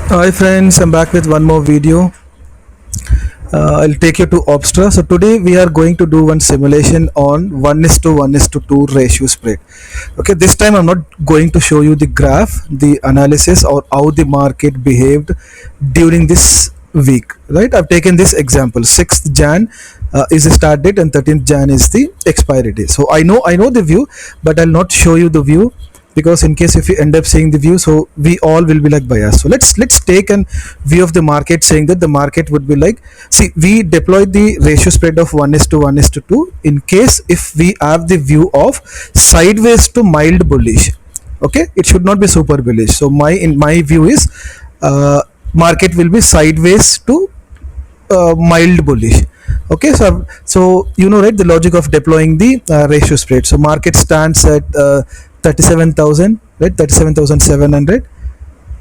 Hi friends, I'm back with one more video. I'll take you to Obstra. So today we are going to do one simulation on 1 is to 1 is to 2 ratio spread. Okay, this time I'm not going to show you the graph, the analysis or how the market behaved during this week. Right, I've taken this example. 6th Jan is the start date and 13th Jan is the expiry date. So I know the view, but I'll not show you the view because in case if you end up seeing the view, so we all will be like biased. So let's take an view of the market, saying that the market would be like, see, we deployed the ratio spread of 1 is to 1 is to 2 in case if we have the view of sideways to mild bullish. Okay, it should not be super bullish. So my view is market will be sideways to mild bullish. Okay, so you know, right, the logic of deploying the ratio spread. So market stands at 37,000, right, 37,700.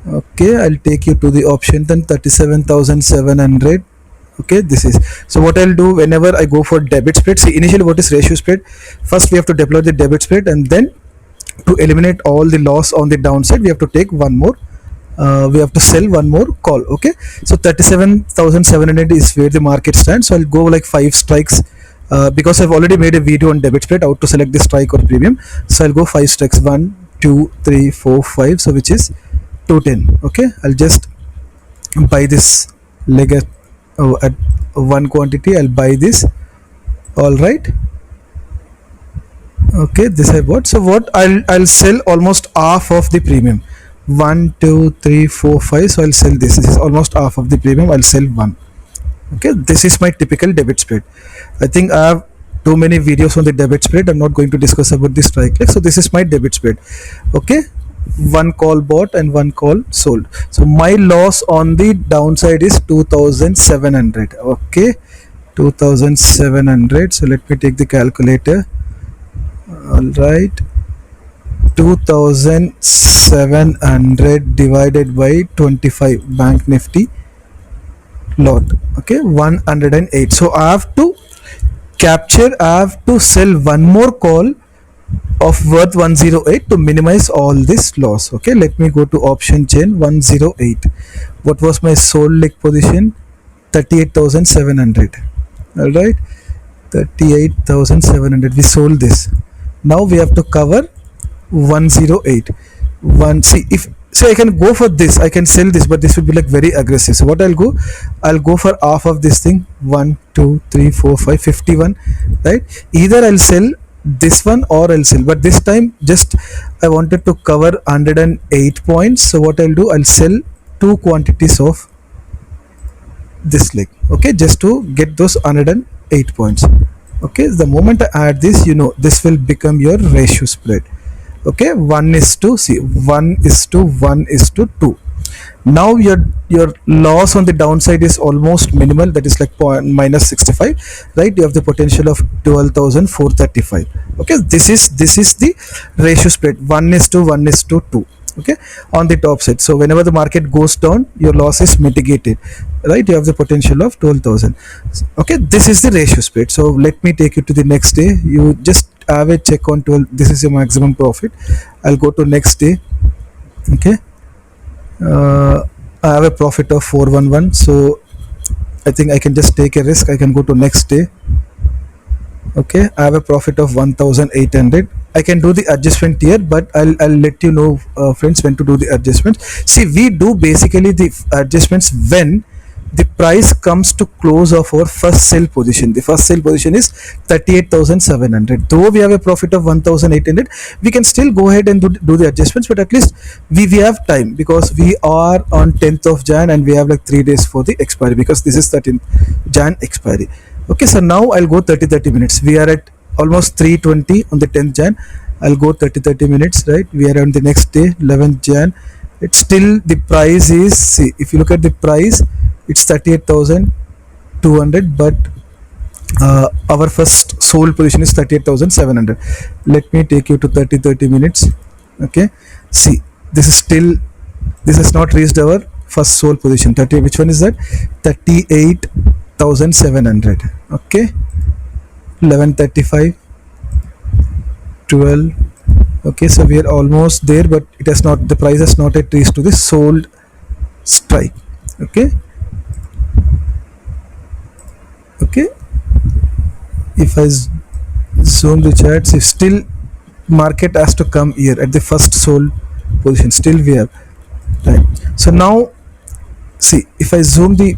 Okay, I'll take you to the option then. 37,700. Okay, this is, so what I'll do whenever I go for debit spread, see, initially what is ratio spread? First we have to deploy the debit spread, and then to eliminate all the loss on the downside, we have to take one more, we have to sell one more call. Okay, so 37,700 is where the market stands. So I'll go like 5 strikes, because I've already made a video on debit spread, how to select the strike or premium. So I'll go 5 strikes, 1 2 3 4 5, so which is 210. Okay, I'll just buy this leg at one quantity. I'll buy this. All right, okay, this I bought. So what I'll sell almost half of the premium. 1 2 3 4 5, so I'll sell this. This is almost half of the premium. I'll sell one. Okay, this is my typical debit spread. I think I have too many videos on the debit spread. I'm not going to discuss about the strike leg. So this is my debit spread. Okay, one call bought and one call sold. So my loss on the downside is 2700. Okay, 2700. So let me take the calculator. All right, 2700 divided by 25 bank nifty lot. Okay, 108. So I have to I have to sell one more call of worth 108 to minimize all this loss. Okay, let me go to option chain. 108, what was my sold leg position? 38,700. all right, 38,700, we sold this. Now we have to cover 108. See, if, so I can go for this, I can sell this, but this would be like very aggressive. So what I'll go for half of this thing. 1 2 3 4 5 51, right? Either I'll sell this one or I'll sell, but this time just I wanted to cover 108 points. So what I'll do, I'll sell two quantities of this leg. Okay, just to get those 108 points. Okay, the moment I add this, you know, this will become your ratio spread. Okay, 1 is to, see, 1 is to 1 is to 2. Now your loss on the downside is almost minimal, that is like minus 65, right? You have the potential of 12,435. Okay, this is the ratio spread. 1 is to 1 is to 2. Okay, on the top side. So whenever the market goes down, your loss is mitigated, right? You have the potential of 12,000. Okay, this is the ratio spread. So let me take you to the next day. You just have a check on 12. This is your maximum profit. I'll go to next day. Okay, I have a profit of 411, so I think I can just take a risk. I can go to next day. Okay, I have a profit of 1800. I can do the adjustment here, but I'll let you know, friends, when to do the adjustments. See, we do basically the adjustments when the price comes to close of our first sell position. The first sell position is 38,700. Though we have a profit of 1800, we can still go ahead and do the adjustments, but at least we have time, because we are on 10th of Jan and we have like 3 days for the expiry, because this is 13th Jan expiry. Okay, so now I'll go 30 minutes. We are at almost 3:20 on the 10th Jan. I'll go 30 minutes, right? We are on the next day, 11th Jan. It's still, the price is, see, if you look at the price, it's 38,200, but our first sold position is 38,700. Let me take you to 30 minutes. Okay, see, this is still, this has not reached our first sold position. 30, which one is that? 38,700. Okay, 11:35, 12. Okay, so we are almost there, but it has not, the price has not yet reached to the sold strike. Okay, okay. If I zoom the charts, if still market has to come here at the first sold position, still we have time. So now see, if I zoom the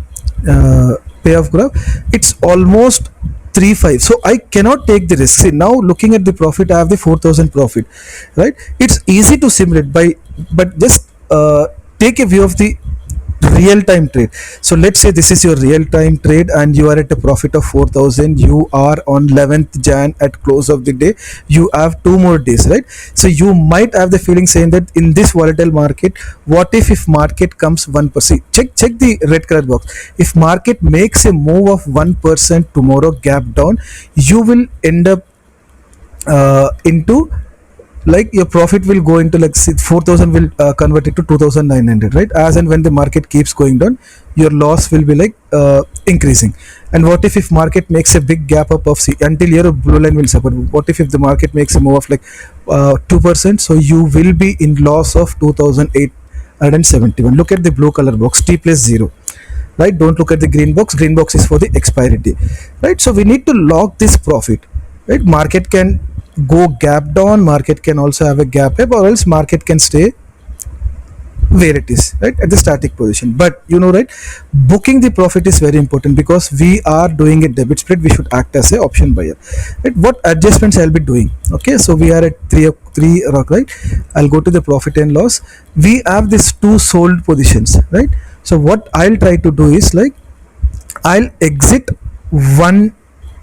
payoff graph, it's almost 3.5, so I cannot take the risk. See, now looking at the profit, I have the 4,000 profit, right? It's easy to simulate by, but just take a view of the real time trade. So let's say this is your real time trade and you are at a profit of 4,000. You are on 11th Jan at close of the day. You have 2 more days, right? So you might have the feeling saying that in this volatile market, what if market comes 1%? Check the red color box. If market makes a move of 1% tomorrow, gap down, you will end up into, like, your profit will go into, like, 4,000 will convert it to 2,900, right? As and when the market keeps going down, your loss will be like increasing. And what if market makes a big gap up of, see, until here a blue line will support. What if the market makes a move of like 2%? So you will be in loss of 2,871. Look at the blue color box, T plus 0, right? Don't look at the green box. Green box is for the expiry day, right? So we need to lock this profit, right? Market can go gap down, market can also have a gap up, or else market can stay where it is, right, at the static position. But you know, right, booking the profit is very important, because we are doing a debit spread. We should act as a option buyer, right? What adjustments I'll be doing? Okay, so we are at 3 rock, right? I'll go to the profit and loss. We have these 2 sold positions, right? So what I'll try to do is, like, I'll exit one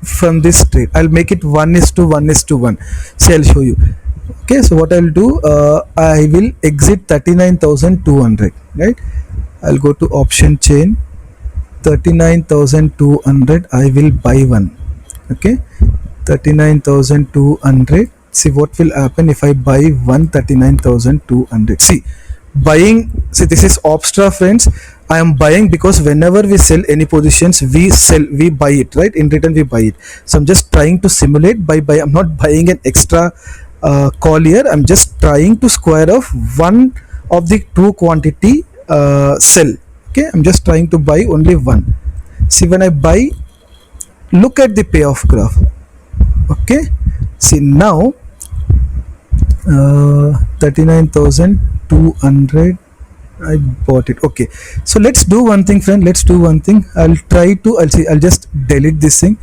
from this trade. I'll make it 1:1:1. See, I'll show you. Okay, so what I'll do, I will exit 39,200, right? I'll go to option chain, 39,200. I will buy one. Okay, 39,200. See what will happen if I buy 139,200. See, buying, see, this is Opstra, friends. I am buying because whenever we sell any positions, we buy it, right? In return we buy it. So I'm just trying to simulate by I'm not buying an extra call here. I'm just trying to square off one of the two quantity sell. Okay, I'm just trying to buy only one. See, when I buy, look at the payoff graph. Okay, see now 39,200 I bought it. Okay, so let's do one thing, friend. Let's do one thing. I'll just delete this thing.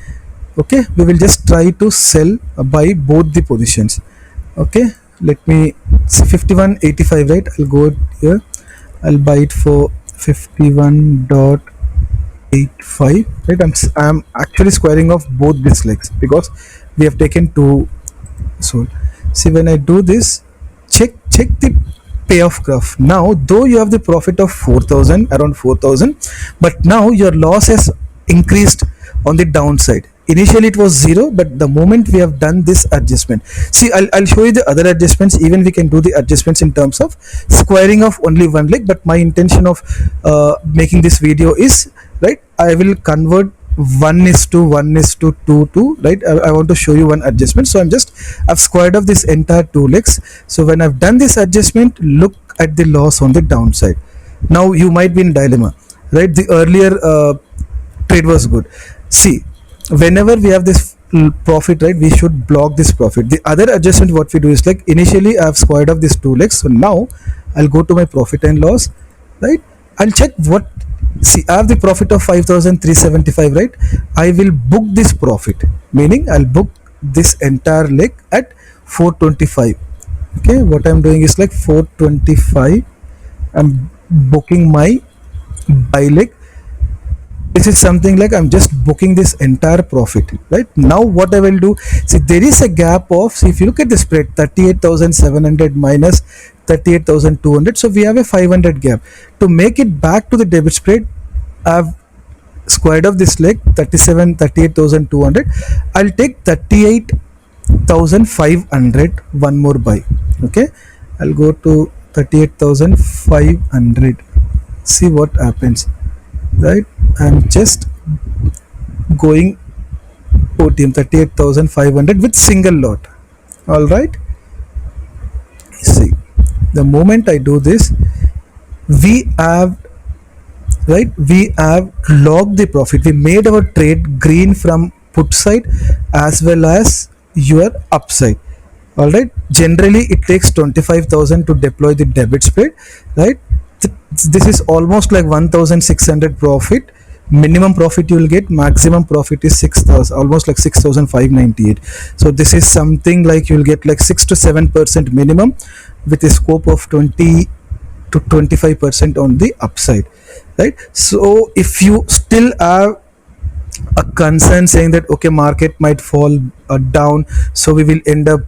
Okay, we will just try to sell buy both the positions. Okay, let me see, 51.85, right? I'll go here. I'll buy it for 51.85, right? I'm actually squaring off both these legs because we have taken 2 sold. See, when I do this, check the payoff graph. Now, though you have the profit of 4,000, around 4,000, but now your loss has increased on the downside. Initially it was 0, but the moment we have done this adjustment, see, I'll show you the other adjustments. Even we can do the adjustments in terms of squaring of only one leg, but my intention of making this video is, right, I will convert 1:1:2, right? I want to show you one adjustment. So I've squared off this entire 2 legs. So when I've done this adjustment, look at the loss on the downside. Now you might be in dilemma, right? The earlier trade was good. See, whenever we have this profit, right, we should block this profit. The other adjustment what we do is, like, initially I've squared off these 2 legs. So now I'll go to my profit and loss, right? I'll check what, see, I have the profit of 5,375, right? I will book this profit, meaning I'll book this entire leg at 425. Okay, what I'm doing is, like, 425. I'm booking my buy leg. This is something like I'm just booking this entire profit, right? Now what I will do, see, there is a gap of, see, if you look at the spread, 38,700 minus 38,200, so we have a 500 gap. To make it back to the debit spread, I've squared off this leg, 38,200. I'll take 38,500, one more buy. Okay, I'll go to 38,500. See what happens, right? I'm just going OTM 38,500 with single lot. All right, see, the moment I do this, we have right? We have logged the profit, we made our trade green from put side as well as your upside. All right, generally it takes 25,000 to deploy the debit spread, right? This is almost like 1,600 profit. Minimum profit you will get, maximum profit is 6,000, almost like 6,598. So this is something like you will get like 6 to 7% minimum, with a scope of 20 to 25% on the upside, right? So if you still have a concern saying that okay, market might fall down, so we will end up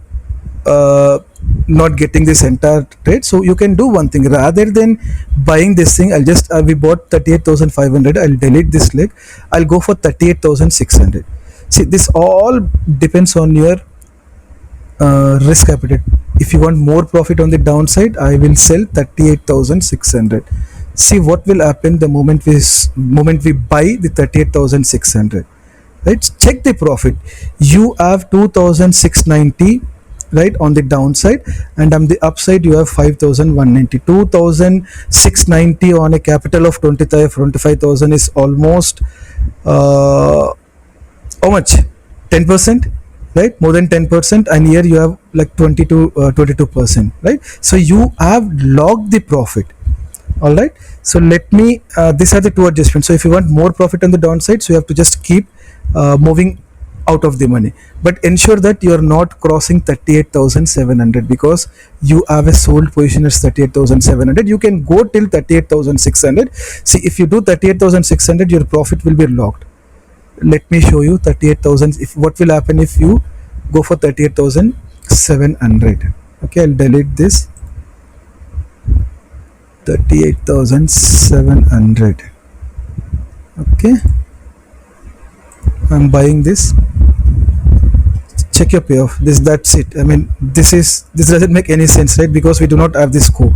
uh, not getting this entire trade, so you can do one thing. Rather than buying this thing, I'll just we bought 38,500, I'll delete this leg, I'll go for 38,600. See, this all depends on your risk appetite. If you want more profit on the downside, I will sell 38,600. See what will happen the moment we buy the 38,600, right? Check the profit. You have 2,690, right, on the downside, and on the upside you have 5,190. 2,690 on a capital of 25,000 is almost uh, how much? 10%, right? More than 10%, and here you have like 22%, right? So you have logged the profit. All right, so let me these are the two adjustments. So if you want more profit on the downside, so you have to just keep moving out of the money, but ensure that you are not crossing 38,700, because you have a sold position as 38,700. You can go till 38,600. See, if you do 38,600, your profit will be locked. Let me show you 38,000. If what will happen if you go for 38,700? Okay, I'll delete this. 38,700. Okay, I'm buying this. Check your payoff. That's it. I mean, this doesn't make any sense, right? Because we do not have this scope.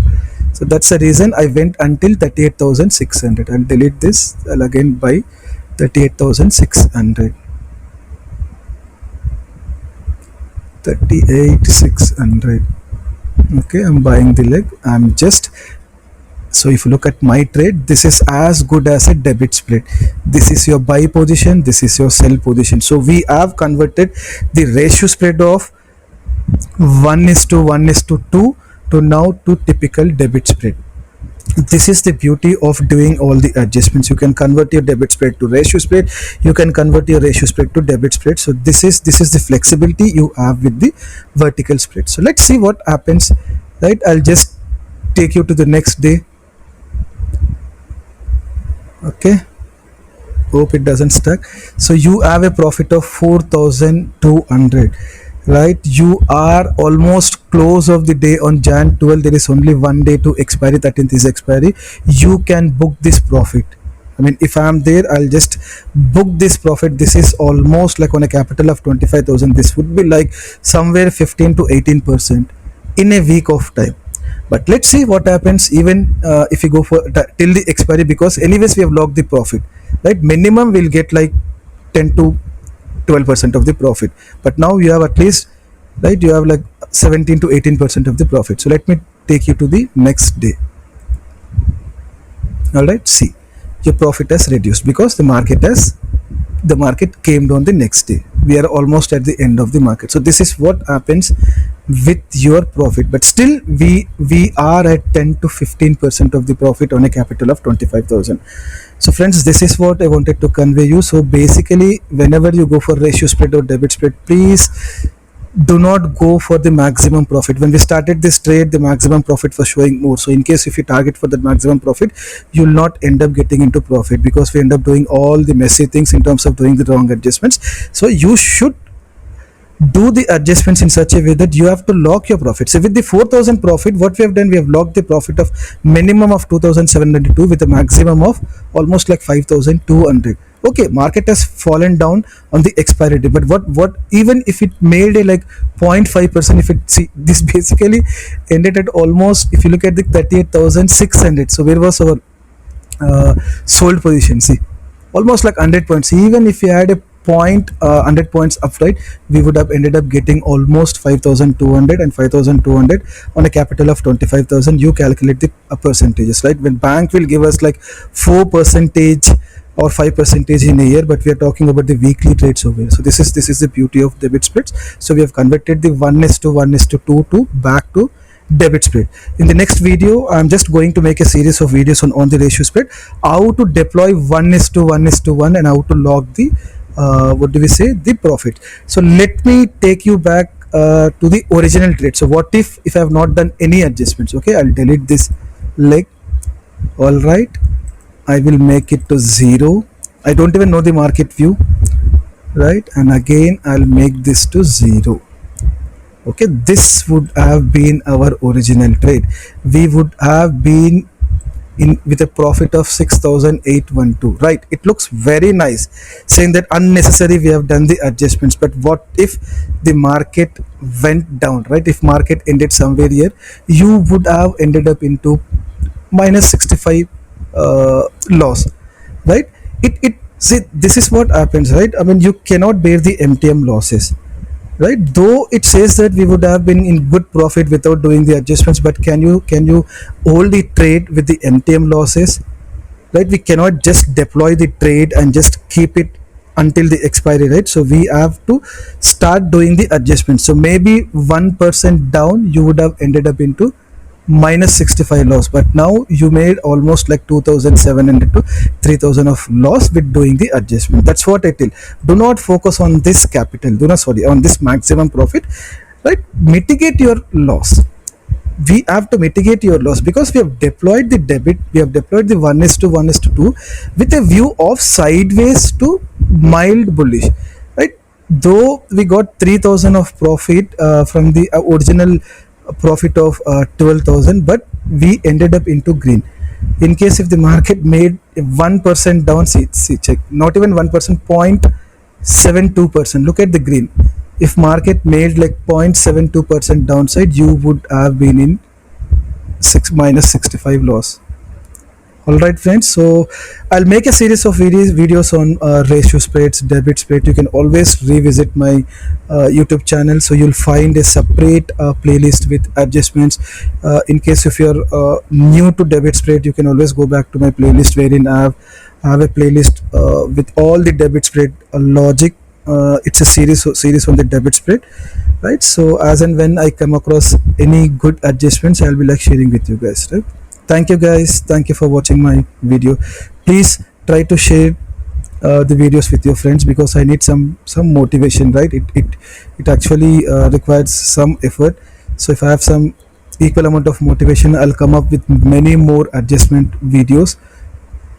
So that's the reason I went until 38,600. I'll delete this. I'll again buy 38,600. 38,600. Okay, I'm buying the leg. So if you look at my trade, this is as good as a debit spread. This is your buy position, this is your sell position. So we have converted the ratio spread of 1:1:2 to now to typical debit spread. This is the beauty of doing all the adjustments. You can convert your debit spread to ratio spread, you can convert your ratio spread to debit spread. So this is the flexibility you have with the vertical spread. So let's see what happens, right? I'll just take you to the next day. Okay, hope it doesn't stuck. So you have a profit of 4,200, right? You are almost close of the day on Jan 12. There is only one day to expiry, 13th is expiry. You can book this profit. I mean, if I am there, I'll just book this profit. This is almost like on a capital of 25,000. This would be like somewhere 15 to 18% in a week of time. But let's see what happens even if we go for till the expiry, because anyways we have locked the profit, right? Minimum we'll get like 10 to 12% of the profit, but now you have at least, right, you have like 17 to 18% of the profit. So let me take you to the next day. All right, see, your profit has reduced because the market came down the next day. We are almost at the end of the market. So this is what happens with your profit, but still we are at 10 to 15% of the profit on a capital of 25,000. So friends, this is what I wanted to convey you. So basically, whenever you go for ratio spread or debit spread, please do not go for the maximum profit. When we started this trade, the maximum profit was showing more. So in case if you target for the maximum profit, you will not end up getting into profit, because we end up doing all the messy things in terms of doing the wrong adjustments. So you should do the adjustments in such a way that you have to lock your profit. So with the 4,000 profit, what we have done, we have locked the profit of minimum of 2,792 with a maximum of almost like 5,200. Okay, market has fallen down on the expiry date, but what even if it made a like 0.5%, if it, see, this basically ended at almost, if you look at the 38,600. So where was our sold position? See, almost like 100 points. Even if you had a point 100 points up, right, we would have ended up getting almost 5200 and 5200 on a capital of 25,000. You calculate the percentages, right? When bank will give us like 4 percentage or 5 percentage in a year, but we are talking about the weekly trades over here. So this is the beauty of debit splits. So we have converted the 1:1:2 to back to debit split. In the next video, I'm just going to make a series of videos on the ratio split, how to deploy 1:1:1 and how to log the what do we say, the profit. So let me take you back to the original trade. So what if I have not done any adjustments? Okay, I'll delete this leg. All right, I will make it to 0. I don't even know the market view, right? And again I'll make this to 0. Okay, this would have been our original trade. We would have been in with a profit of 6,812, right? It looks very nice saying that unnecessary we have done the adjustments, but what if the market went down, right? If market ended somewhere here, you would have ended up into minus 65 loss, right? It see, this is what happens, right? I mean, you cannot bear the MTM losses, right? Though it says that we would have been in good profit without doing the adjustments, but can you hold the trade with the MTM losses, right? We cannot just deploy the trade and just keep it until the expiry, right? So we have to start doing the adjustments. So maybe 1% down, you would have ended up into minus 65 loss, but now you made almost like 2,700 to 3,000 of loss with doing the adjustment. That's what I tell. Do not focus on this capital, do not, sorry, on this maximum profit, right? Mitigate your loss. We have to mitigate your loss because we have deployed the debit, we have deployed the 1:1:2 with a view of sideways to mild bullish, right? Though we got 3,000 of profit from the original profit of 12,000, but we ended up into green. In case if the market made 1% down, see check, not even 1%, 0.72%, look at the green. If market made like 0.72% downside, you would have been in minus 65 loss. All right, friends, so I'll make a series of videos on ratio spreads, debit spread. You can always revisit my YouTube channel, so you'll find a separate playlist with adjustments. In case if you're new to debit spread, you can always go back to my playlist wherein I have a playlist with all the debit spread logic. It's a series on the debit spread, right? So as and when I come across any good adjustments, I'll be like sharing with you guys, right? Thank you guys, thank you for watching my video. Please try to share the videos with your friends, because I need some motivation, right? It actually requires some effort. So if I have some equal amount of motivation, I'll come up with many more adjustment videos.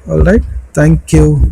All right, thank you.